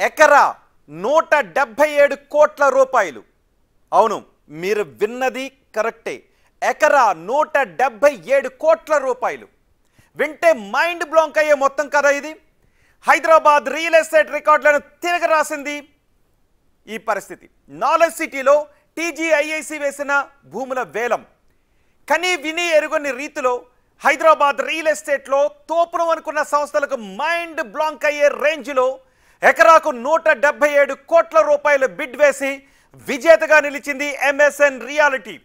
ఎకరా 177 కోట్ల రూపాయలు. అవును, మీరు విన్నది కరెక్టే. ఎకరా 177 కోట్ల రూపాయలు. వింటే మైండ్ బ్లాంక్ అయ్యే మొత్తం కదా ఇది. హైదరాబాద్ రియల్ ఎస్టేట్ రికార్డులను తిరగరాసింది ఈ పరిస్థితి. నాలెడ్జ్ సిటీలో టీజీఐఐసి వేసిన భూముల వేలం కని విని ఎరుగని రీతిలో హైదరాబాద్ రియల్ ఎస్టేట్లో తోపును అనుకున్న సంస్థలకు మైండ్ బ్లాంక్ అయ్యే రేంజ్లో ఎకరాకు 177 కోట్ల రూపాయలు బిడ్ వేసి విజేతగా నిలిచింది ఎంఎస్ఎన్ రియాలిటీ.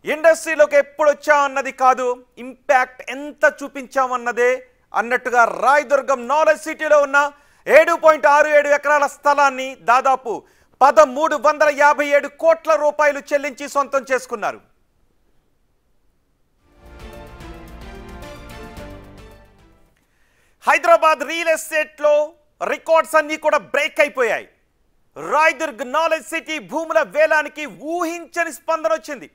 ఇండస్ట్రీలోకి ఎప్పుడు వచ్చామన్నది కాదు, ఇంపాక్ట్ ఎంత చూపించామన్నదే అన్నట్టుగా రాయదుర్గం నాలెడ్జ్ సిటీలో ఉన్న 7.67 ఎకరాల స్థలాన్ని దాదాపు 1357 కోట్ల రూపాయలు చెల్లించి సొంతం చేసుకున్నారు. హైదరాబాద్ రియల్ ఎస్టేట్లో రికార్డ్స్ అన్నీ కూడా బ్రేక్ అయిపోయాయి. రాయదుర్గ్ నాలెడ్జ్ సిటీ భూముల వేలానికి ఊహించని స్పందన వచ్చింది.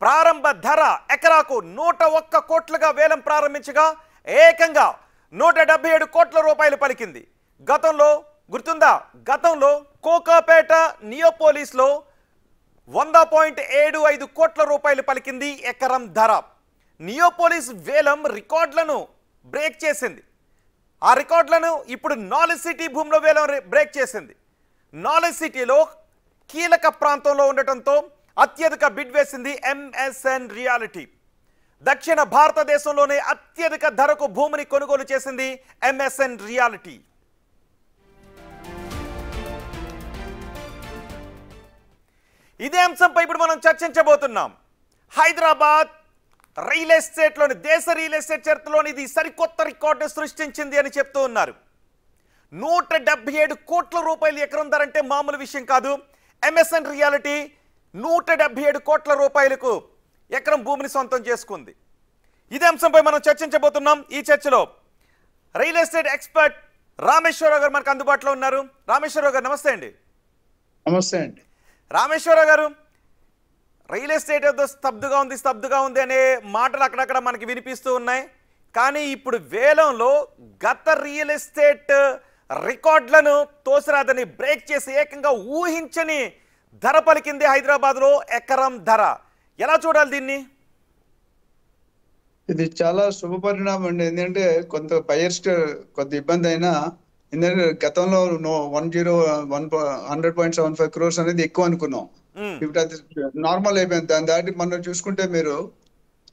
ప్రారంభ ధర ఎకరాకు 101 కోట్లుగా వేలం ప్రారంభించగా ఏకంగా 177 కోట్ల రూపాయలు పలికింది. గతంలో గుర్తుందా, గతంలో కోకాపేట నియోపోలిస్లో 100.75 కోట్ల రూపాయలు పలికింది ఎకరం ధర. నియోపోలిస్ వేలం రికార్డులను బ్రేక్ చేసింది. ఆ రికార్డులను ఇప్పుడు నాలెడ్జ్ సిటీ భూముల వేలం బ్రేక్ చేసింది. నాలెడ్జ్ సిటీలో కీలక ప్రాంతంలో ఉండటంతో అత్యధిక బిడ్ వేసింది ఎంఎస్ఎన్ రియాలిటీ. దక్షిణ భారతదేశంలోనే అత్యధిక ధరకు భూమిని కొనుగోలు చేసింది ఎంఎస్ఎన్ రియాలిటీ. ఇదే అంశంపై ఇప్పుడు మనం చర్చించబోతున్నాం. హైదరాబాద్ రియల్ ఎస్టేట్లోని దేశ రియల్ ఎస్టేట్ చరిత్రలోని ఇది సరికొత్త రికార్డు సృష్టించింది అని చెప్తూ ఉన్నారు. 177 కోట్ల రూపాయలు ఎకరం ధర అంటే మామూలు విషయం కాదు. ఎంఎస్ఎన్ రియాలిటీ 177 కోట్ల రూపాయలకు ఎకరం భూమిని సొంతం చేసుకుంది. ఇదే అంశంపై మనం చర్చించబోతున్నాం. ఈ చర్చలో రియల్ ఎస్టేట్ ఎక్స్పర్ట్ రామేశ్వరరావు గారు మనకు అందుబాటులో ఉన్నారు. రామేశ్వరరావు గారు నమస్తే అండి. నమస్తే అండి. రామేశ్వరరావు గారు, రియల్ ఎస్టేట్ ఏదో స్తబ్దుగా ఉంది అనే మాటలు అక్కడక్కడ మనకి వినిపిస్తూ ఉన్నాయి. కానీ ఇప్పుడు వేలంలో గత రియల్ ఎస్టేట్ రికార్డులను తోసిరాదని బ్రేక్ చేసి ఏకంగా ఊహించని ధర పలికింది హైదరాబాద్లో ఎకరం ధర. ఎలా చూడాలి దీన్ని? ఇది చాలా శుభ పరిణామం అండి. ఎందుకంటే కొంత బయర్స్ కొంత ఇబ్బంది అయినా, ఎందుకంటే గతంలో 100.75 crores అనేది ఎక్కువ అనుకున్నాం. ఇప్పుడు అది నార్మల్ అయిపోయింది. దాన్ని దాటి మనం చూసుకుంటే మీరు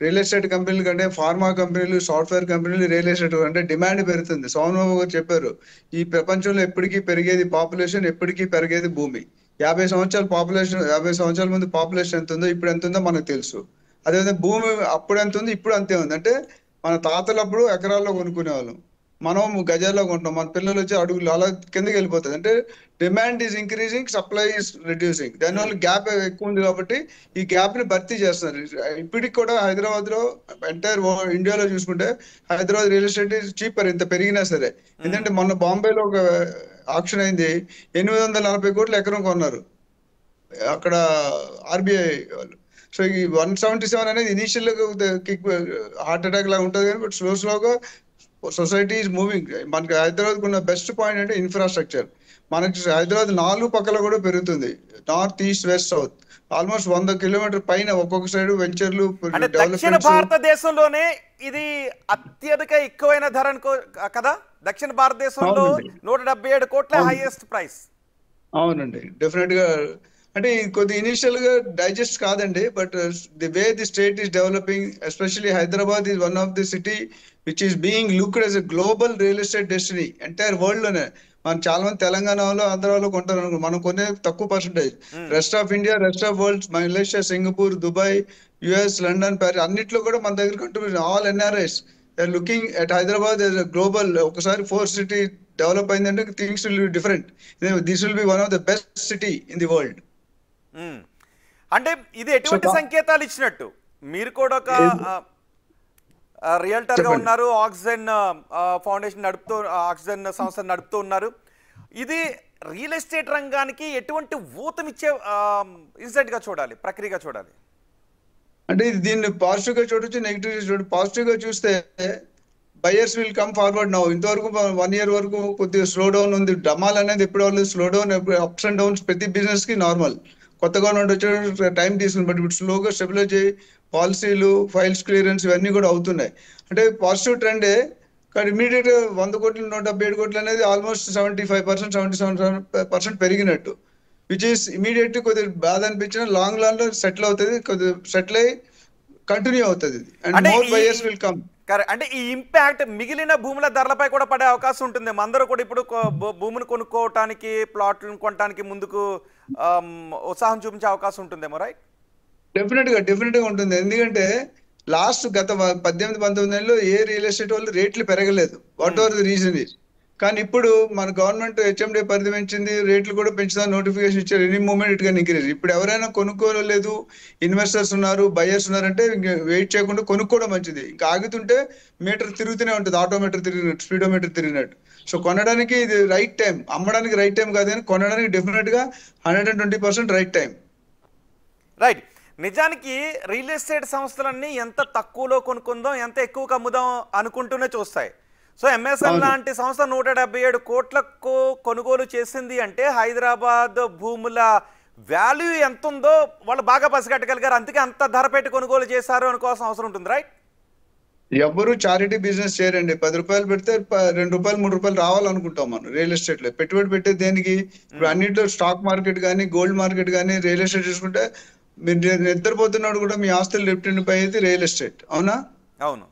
రియల్ ఎస్టేట్ కంపెనీలు కంటే ఫార్మా కంపెనీలు, సాఫ్ట్వేర్ కంపెనీలు, రియల్ ఎస్టేట్ అంటే డిమాండ్ పెరుగుతుంది. సోమబాబు గారు చెప్పారు, ఈ ప్రపంచంలో ఎప్పటికీ పెరిగేది పాపులేషన్, ఎప్పటికీ పెరిగేది భూమి. 50 సంవత్సరాల పాపులేషన్, 50 సంవత్సరాల ముందు పాపులేషన్ ఎంత ఉందో ఇప్పుడు ఎంత ఉందో మనకు తెలుసు. అదేవిధంగా భూమి అప్పుడు ఎంత ఉంది, ఇప్పుడు అంతే ఉంది. అంటే మన తాతలు అప్పుడు ఎకరాల్లో కొనుక్కునే వాళ్ళం, మనం గజాల్లో కొంటాం. మన పిల్లలు వచ్చి అడుగులు అలా కిందకి వెళ్ళిపోతుంది. అంటే demand is increasing, supply is reducing. దానివల్ల గ్యాప్ ఎక్కువ ఉంది కాబట్టి ఈ గ్యాప్ ని భర్తీ చేస్తున్నారు. ఇప్పటికి కూడా హైదరాబాద్ లో ఎంటైర్ ఇండియాలో చూసుకుంటే హైదరాబాద్ రియల్ ఎస్టేట్ చీపర్, ఇంత పెరిగినా సరే. ఎందుకంటే మొన్న బాంబేలో ఒక ఆక్షన్ అయింది, 840 కోట్లు ఎకరం కొన్నారు అక్కడ ఆర్బీఐ వాళ్ళు. సో ఈ 177 అనేది ఇనిషియల్ హార్ట్ అటాక్ లాగా ఉంటుంది కానీ, బట్ స్లోగా సొసైటీ ఈజ్ మూవింగ్. మనకి హైదరాబాద్ ఉన్న బెస్ట్ పాయింట్ అంటే ఇన్ఫ్రాస్ట్రక్చర్. మనకి హైదరాబాద్ 4 పక్కల కూడా పెరుగుతుంది, north, east, west, south. Almost 100 kilometre పైన ఒక్కొక్క సైడ్ వెంచర్లు. దక్షిణ భారతదేశంలోనే ఇది అత్యధిక ఎక్కువైన ధర కదా. దక్షిణ భారతదేశంలో 177 కోట్ల హైయెస్ట్ ప్రైస్. అవునండి, డెఫినెట్ గా. అంటే కొద్ది ఇనిషియల్ గా డైజెస్ట్ కాదండి, but the way the state is developing, especially Hyderabad is one of the city which is being looked as a global real estate destiny entire world లోనే. మనం చాలా మంది తెలంగాణలో, ఆంధ్రాలో కొంటారు అనుకో, మనం కొనే తక్కువ percentage. Rest of India, rest of world, Malaysia, Singapore, Dubai, US, London, Paris అన్నిట్లో కూడా మన దగ్గర country all NRIs looking at Hyderabad as a global. ఒకసారి 4 సిటీ డెవలప్ అయిందంటే things will be different. This will be one of the best city in the world. అంటే ఇది ఎటువంటి సంకేతాలు ఇచ్చినట్టు? మీరు కూడా ఒక రియల్టర్ గా ఉన్నారు, ఆక్సిజన్ ఫౌండేషన్ నడుపుతూ, ఆక్సిజన్ సంస్థ నడుపుతూ ఉన్నారు. ఇది రియల్ ఎస్టేట్ రంగానికి ఎటువంటి ఊతమిచ్చే ఇన్సిడెంట్ గా చూడాలి, ప్రక్రియగా చూడాలి? అంటే దీన్ని పాజిటివ్ గా చూడొచ్చు, నెగిటివ్ గా చూడొచ్చు. పాజిటివ్ గా చూస్తే buyers will come forward now. ఇంతవరకు 1 year వరకు కొద్దిగా స్లో డౌన్ ఉంది. డమాల్ అనేది ఎప్పుడు అవ్వలేదు, slow down, ups and downs ప్రతి బిజినెస్ కి నార్మల్. కొత్త గవర్నమెంట్ వచ్చే టైం తీసుకుని, బట్ ఇప్పుడు స్లోగా స్టెబిలైజ్ అయ్యి పాలసీలు, ఫైల్స్ క్లియరెన్స్ ఇవన్నీ కూడా అవుతున్నాయి. అంటే పాజిటివ్ ట్రెండే. కానీ ఇమీడియట్ 100 కోట్లు 177 కోట్లు అనేది ఆల్మోస్ట్ 75%, 77% పెరిగినట్టు, విచ్ ఈస్ ఇమీడియట్ కొద్దిగా బాధ అనిపించిన, లాంగ్ లాన్ లో సెటిల్ అవుతుంది, కొద్దిగా సెటిల్ అయ్యి కంటిన్యూ అవుతుంది. అండ్ అంటే more buyers will come. Correct. అంటే ఈ ఇంపాక్ట్ మిగిలిన భూముల ధరలపై కూడా పడే అవకాశం ఉంటుంది. అందరూ కూడా ఇప్పుడు భూమిని కొనుక్కోవటానికి, ప్లాట్లను కొనడానికి ముందుకు ఉత్సాహం చూపించే అవకాశం ఉంటుందేమో, రైట్? డెఫినెట్ గా ఉంటుంది. ఎందుకంటే లాస్ట్ గత 18-19 నెలల్లో ఏ రియల్ ఎస్టేట్ వాళ్ళు రేట్లు పెరగలేదు. What ever the reason is. కానీ ఇప్పుడు మన గవర్నమెంట్ హెచ్ఎండి పరిధి పెంచింది, రేట్లు కూడా పెంచుదాం నోటిఫికేషన్ ఇచ్చారు. Any moment it can increase. ఇప్పుడు ఎవరైనా కొనుక్కోలేదు, ఇన్వెస్టర్స్ ఉన్నారు, బయర్స్ ఉన్నారంటే వెయిట్ చేయకుండా కొనుక్కోవడం మంచిది. ఇంకా ఆగుతుంటే మీటర్ తిరుగుతూనే ఉంటుంది, ఆటోమీటర్ తిరిగినట్టు, స్పీడోమీటర్ తిరిగినట్టు. సో కొనడానికి ఇది రైట్ టైం, అమ్మడానికి రైట్ టైం కాదు, కానీ కొనడానికి డెఫినెట్ గా 120% రైట్ టైం. రైట్. నిజానికి రియల్ ఎస్టేట్ సంస్థలన్నీ ఎంత తక్కువలో కొనుక్కుందాం, ఎంత ఎక్కువకు అమ్ముదాం అనుకుంటూనే చూస్తాయి. సో ఎంఎస్ఎన్ లాంటి సంస్థ 177 కోట్లకు కొనుగోలు చేసింది అంటే హైదరాబాద్ భూముల వాల్యూ ఎంత ఉందో వాళ్ళు బాగా పసిగట్టగలిగారు. అందుకే అంత ధర పెట్టి కొనుగోలు చేశారు అనుకోవాల్సిన అవసరం ఉంటుంది, రైట్? ఎవరు చారిటీ బిజినెస్ చేయరండి. 10 రూపాయలు పెడితే 2 రూపాయలు 3 రూపాయలు రావాలనుకుంటాం మనం రియల్ ఎస్టేట్ లో. పెట్టుబడి పెట్టేది దేనికి? ఇప్పుడు అన్నింటిలో స్టాక్ మార్కెట్ కానీ, గోల్డ్ మార్కెట్ కానీ, రియల్ ఎస్టేట్ చూసుకుంటే మీరు నిద్రపోతున్నాడు కూడా మీ ఆస్తులు లిఫ్ట్ అయితే రియల్ ఎస్టేట్, అవునా? అవును.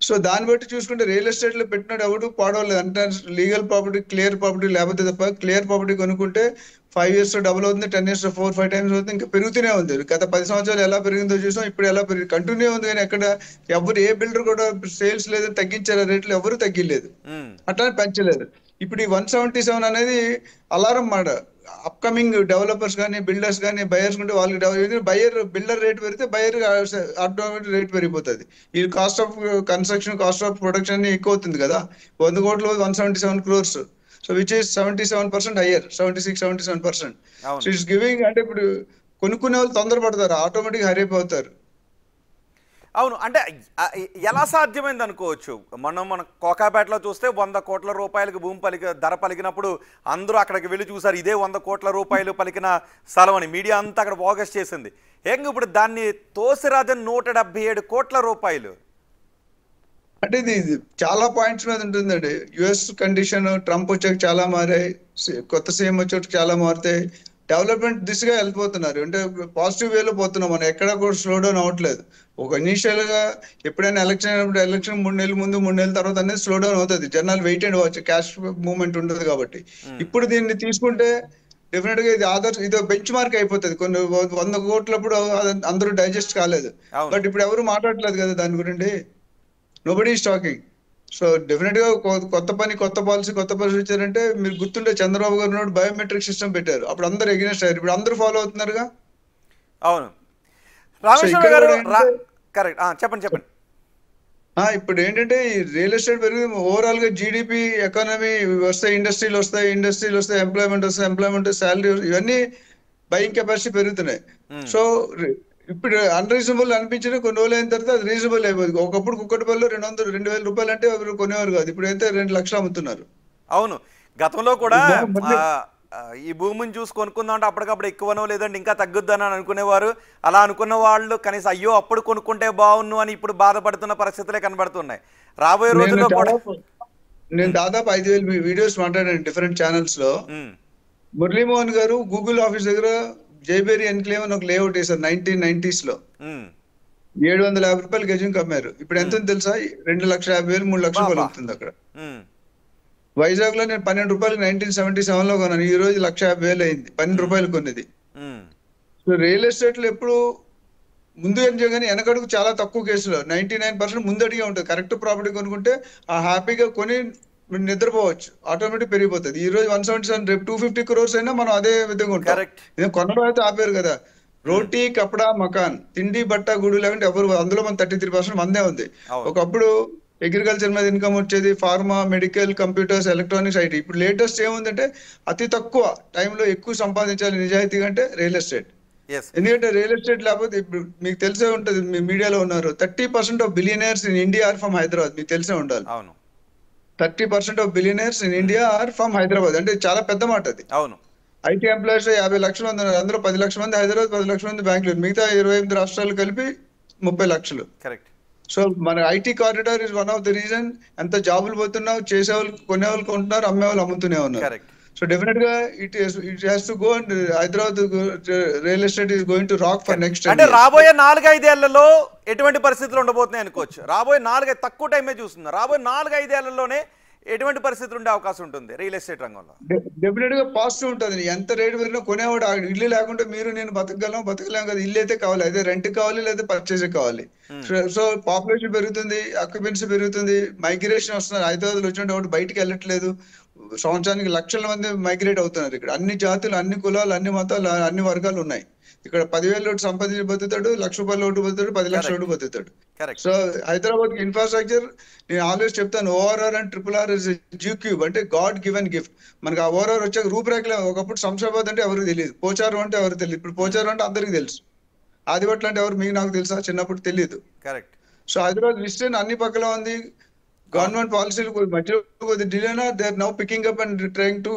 సో దాన్ని బట్టి చూసుకుంటే రియల్ ఎస్టేట్ లో పెట్టినట్టు ఎవరు పాడవలేదు. అంటే లీగల్ ప్రాపర్టీ, క్లియర్ ప్రాపర్టీ లేకపోతే తప్ప, క్లియర్ ప్రాపర్టీ కొనుక్కుంటే 5 years లో డబుల్ అవుతుంది, 10 years లో 4-5 times అవుతుంది, ఇంకా పెరుగుతూనే ఉంది. గత 10 సంవత్సరాలు ఎలా పెరిగిందో చూసాం, ఇప్పుడు ఎలా కంటిన్యూ ఉంది. కానీ ఎక్కడ ఎవరు ఏ బిల్డర్ కూడా సేల్స్ లేదు, తగ్గించారు రేట్లు, ఎవరు తగ్గిలేదు, అట్లానే పెంచలేదు. ఇప్పుడు ఈ 177 అనేది అలారం మాట. అప్కమింగ్ డెవలపర్స్ కానీ, బిల్డర్స్ కానీ, బయర్స్ ఉంటే వాళ్ళకి బయర్ బిల్డర్ రేట్ పెరిగితే బయర్ ఆటోమేటిక్ రేట్ పెరిగిపోతుంది. ఈ cost of construction, cost of production ఎక్కువ అవుతుంది కదా. 100 కోట్లు 177 crores. So which is 77% higher, 76-77%. So it's giving. అంటే ఇప్పుడు కొనుక్కునే వాళ్ళు తొందరపడతారు, ఆటోమేటిక్ హరీప్ అవుతారు. అవును. అంటే ఎలా సాధ్యమైంది అనుకోవచ్చు? మన కోకాపేటలో చూస్తే 100 కోట్ల రూపాయలకి భూమి ధర పలికినప్పుడు అందరూ అక్కడికి వెళ్ళి చూసారు, ఇదే 100 కోట్ల రూపాయలు పలికిన స్థలం అని. మీడియా అంతా అక్కడ ఫోకస్ చేసింది. ఇప్పుడు దాన్ని తోసిరాజన్ 177 కోట్ల రూపాయలు. అంటే ఇది చాలా పాయింట్స్ మీద ఉంటుందండి. యుఎస్ కండిషన్, ట్రంప్ వచ్చాక చాలా మారాయి, కొత్త సీఎం వచ్చాక చాలా మారుతాయి. డెవలప్మెంట్ దిశగా వెళ్ళిపోతున్నారు. అంటే పాజిటివ్ వేలో పోతున్నాం మనం, ఎక్కడ కూడా స్లో డౌన్ అవ్వట్లేదు. ఒక ఇనీషియల్ గా ఎప్పుడైనా ఎలక్షన్ అయినప్పుడు, ఎలక్షన్ 3 నెలల ముందు 3 నెలల తర్వాత అనేది స్లో డౌన్ అవుతుంది. జనాలు wait and watch, cash movement ఉంటుంది కాబట్టి. ఇప్పుడు దీన్ని తీసుకుంటే డెఫినెట్ గా ఇది బెంచ్ మార్క్ అయిపోతుంది. కొన్ని 100 కోట్లప్పుడు అందరూ డైజెస్ట్ కాలేదు, బట్ ఇప్పుడు ఎవరు మాట్లాడలేదు కదా దాని గురించి. Nobody is talking. So definite గా కొత్త పాలసీ ఇచ్చారంటే, మీరు గుర్తుంటే చంద్రబాబు గారు బయోమెట్రిక్ సిస్టమ్ పెట్టారు, అప్పుడు అందరూ ఎగ్నెస్ట్ అయ్యారు. ఇప్పుడు అందరూ ఫాలో అవుతున్నారుగా. అవును. రామేశ్వర గారు కరెక్ట్, చెప్పండి. ఇప్పుడు ఏంటంటే ఈ రియల్ ఎస్టేట్ పెరిగి ఓవరాల్ గా జీడిపి, ఎకానమీ వస్తాయి, ఇండస్ట్రీలు వస్తాయి, ఎంప్లాయ్మెంట్, శాలరీ, ఇవన్నీ బయింగ్ కెపాసిటీ పెరుగుతున్నాయి. సో ఇప్పుడు అన్రీజనబుల్ అనిపించిన కొన్ని రోజులు అయిన తర్వాత అది రీజనబుల్ అయిపోయింది. ఒకప్పుడు కుక్కటిపల్లిలో 200-2,000 రూపాయలు అంటే ఎవరు కొనేవారు కాదు, ఇప్పుడు అయితే 2 లక్షలు అమ్ముతున్నారు. అవును. గతంలో కూడా ఈ భూమిని చూసి కొనుక్కుందాం అంటే అప్పటికప్పుడు ఎక్కువనో లేదంటే ఇంకా తగ్గుద్దని అనుకునేవారు. అలా అనుకున్న వాళ్ళు కనీసం అయ్యో అప్పుడు కొనుక్కుంటే బాగున్ను అని ఇప్పుడు బాధపడుతున్న పరిస్థితులే కనబడుతున్నాయి. రాబోయే రోజుల్లో కూడా నేను దాదాపు 5,000 వీడియోస్ మాట్లాడాను డిఫరెంట్ ఛానల్స్ లో. మురళీమోహన్ గారు గూగుల్ ఆఫీస్ దగ్గర జైబేరి ఎన్క్లేవ్ అని ఒక లేఅవుట్ వేసారు 1990s లో. 750 రూపాయలు గజం కమ్మారు. ఇప్పుడు ఎంత తెలుసా? 2,50,000, 3 లక్షల రూపాయలు అవుతుంది అక్కడ. వైజాగ్ లో నేను 12 రూపాయలు 1977 లో కొన్నాను, ఈ రోజు 1,50,000 అయింది. 12 రూపాయలు కొన్నది. సో రియల్ ఎస్టేట్ లో ఎప్పుడు ముందు ఏం చేయగానే వెనకడుగు చాలా తక్కువ కేసులో 99% ముందడిగా ఉంటుంది. కరెక్ట్ ప్రాపర్టీ కొనుక్కుంటే ఆ హ్యాపీగా కొని నిద్రపోవచ్చు, ఆటోమేటిక్ పెరిగిపోతుంది. ఈ రోజు 177, రేపు 250 crores అయినా మనం అదే విధంగా ఉంటాం. ఇదే కొనడం అయితే ఆపేరు కదా. రోటీ, కపడా, మకాన్, తిండి, బట్ట, గుడి లేకుంటే ఎవరు, అందులో మన 33% మందే ఉంది. ఒకప్పుడు అగ్రికల్చర్ మీద ఇన్కమ్ వచ్చేది, pharma, medical, computers, electronics, IT. ఇప్పుడు లేటెస్ట్ ఏముందంటే అతి తక్కువ టైంలో ఎక్కువ సంపాదించాలి నిజాయితీగా అంటే రియల్ ఎస్టేట్. yes ఎందుకంటే రియల్ ఎస్టేట్ లేకపోతే ఇప్పుడు మీకు తెలిసే ఉంటుంది, మీ మీడియాలో ఉన్నారు, 30% of billionaires in India are from Hyderabad. మీకు తెలిసే ఉండాలి. అవును 30% of billionaires in India are from Hyderabad. అంటే చాలా పెద్ద మాట అది. అవును ఐటీ ఎంప్లాయీస్ 50 లక్షల మంది ఉన్నారు. అందులో 10 లక్షల మంది హైదరాబాద్, 10 లక్షల మంది బెంగళూరు, మిగతా 28 రాష్ట్రాలు కలిపి 30 లక్షలు. కరెక్ట్ సో మన IT corridor is one of the reason. ఎంత జాబులు పోతున్నావు, చేసేవాళ్ళు కొనేవాళ్ళు కొంటున్నారు, అమ్మేవాళ్ళు అమ్ముతూనే ఉన్నారు. కరెక్ట్ సో డెఫినెట్ గా it has to go and Hyderabad real estate is going to rock for next. అంటే రాబోయే 4-5 ఏళ్లలో ఎటువంటి పరిస్థితులు ఉండబోతున్నాయి అనుకోవచ్చు? రాబోయే 4 తక్కువ టైమే చూస్తున్నారు. రాబోయే 4-5 ఏళ్లలోనే ఎటువంటి పరిస్థితులు ఉండే అవకాశం ఉంటుంది రియల్ ఎస్టేట్ రంగంలో? డెఫినెట్ గా పాజిటివ్ ఉంటుంది. ఎంత రేటు పెరిగినా కొనేవాడు ఇల్లు లేకుంటే మీరు నేను బతకలేం కదా. ఇల్లు అయితే కావాలి, అదే రెంట్ కావాలి లేదా పర్చేస్ కావాలి. సో పాపులేషన్ పెరుగుతుంది, ఆక్యుపెన్సీ పెరుగుతుంది, మైగ్రేషన్ వస్తున్నారు. హైదరాబాద్ వచ్చినట్టు ఒకటి బయటికి వెళ్ళట్లేదు. సంవత్సరానికి లక్షల మంది మైగ్రేట్ అవుతున్నారు. ఇక్కడ అన్ని జాతులు, అన్ని కులాలు, అన్ని మతాలు, అన్ని వర్గాలు ఉన్నాయి. ఇక్కడ 10,000 లోటు సంపాదించి బతుకుతాడు, ₹1,00,000 లోటు బతుకుతాడు, 10 లక్షల లోటు బతుకుతాడు. సో హైదరాబాద్ ఇన్ఫ్రాస్ట్రక్చర్ నేను ఆల్వేస్ చెప్తాను, ORR and RRR is G cube, అంటే గాడ్ గివెన్ గిఫ్ట్. మనకి ఆ ఓఆర్ఆర్ వచ్చాక రూపురేఖలు. ఒకప్పుడు శంషాబాద్ అంటే ఎవరికి తెలియదు, పోచారం అంటే ఎవరికి తెలియదు. ఇప్పుడు పోచారం అంటే అందరికి తెలుసు. ఆదిపట్ల అంటే ఎవరు, మీకు నాకు తెలుసా? చిన్నప్పుడు తెలియదు. కరెక్ట్. సో హైదరాబాద్ విస్టర్న్ అన్ని పక్కల ఉంది. గవర్నమెంట్ పాలసీలు మధ్యలో కొద్ది డిలేనా, they are now picking up and trying to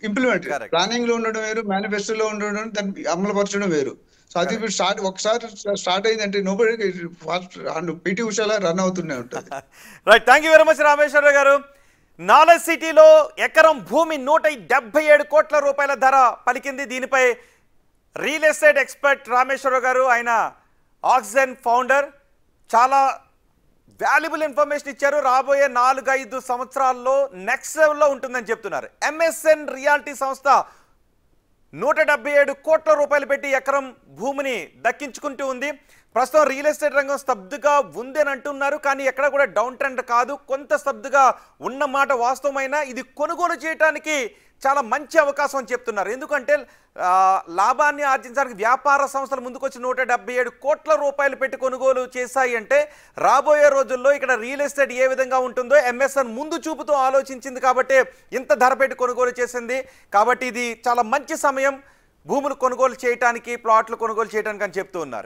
implement. Planning లో ఉండడం వేరు, మేనిఫెస్టోలో ఉండడం, దాన్ని అమలుపరచడం వేరు. సో అది ఒకసారి స్టార్ట్ అయిందంటే నోబడి పిటి ఉషాలా రన్ అవుతూనే ఉంటుంది. Right, thank you very much Rameshwar Rao గారు. నాలెడ్జ్ సిటీలో ఎకరం భూమి 177 కోట్ల రూపాయల ధర పలికింది. దీనిపై రియల్ ఎస్టేట్ ఎక్స్పర్ట్ రామేశ్వరరావు గారు, ఆయన ఆక్సిజన్ ఫౌండర్, చాలా వాల్యుబుల్ ఇన్ఫర్మేషన్ ఇచ్చారు. రాబోయే 4-5 సంవత్సరాల్లో నెక్స్ట్ లెవెల్లో ఉంటుందని చెప్తున్నారు. MSN రియాలిటీ సంస్థ 177 కోట్ల రూపాయలు పెట్టి ఎకరం భూమిని దక్కించుకుంటూ ఉంది. ప్రస్తుతం రియల్ ఎస్టేట్ రంగం స్తబ్దుగా ఉంది అని అంటున్నారు, కానీ ఎక్కడ కూడా డౌన్ ట్రెండ్ కాదు. కొంత స్తబ్దుగా ఉన్న మాట వాస్తవమైన ఇది కొనుగోలు చేయడానికి చాలా మంచి అవకాశం అని చెప్తున్నారు. ఎందుకంటే లాభాన్ని ఆర్జించడానికి వ్యాపార సంస్థలు ముందుకొచ్చి 177 కోట్ల రూపాయలు పెట్టి కొనుగోలు చేశాయి అంటే రాబోయే రోజుల్లో ఇక్కడ రియల్ ఎస్టేట్ ఏ విధంగా ఉంటుందో MSN ముందు చూపుతూ ఆలోచించింది కాబట్టి ఇంత ధర పెట్టి కొనుగోలు చేసింది. కాబట్టి ఇది చాలా మంచి సమయం భూములు కొనుగోలు చేయడానికి, ప్లాట్లు కొనుగోలు చేయడానికి అని చెప్తూ ఉన్నారు.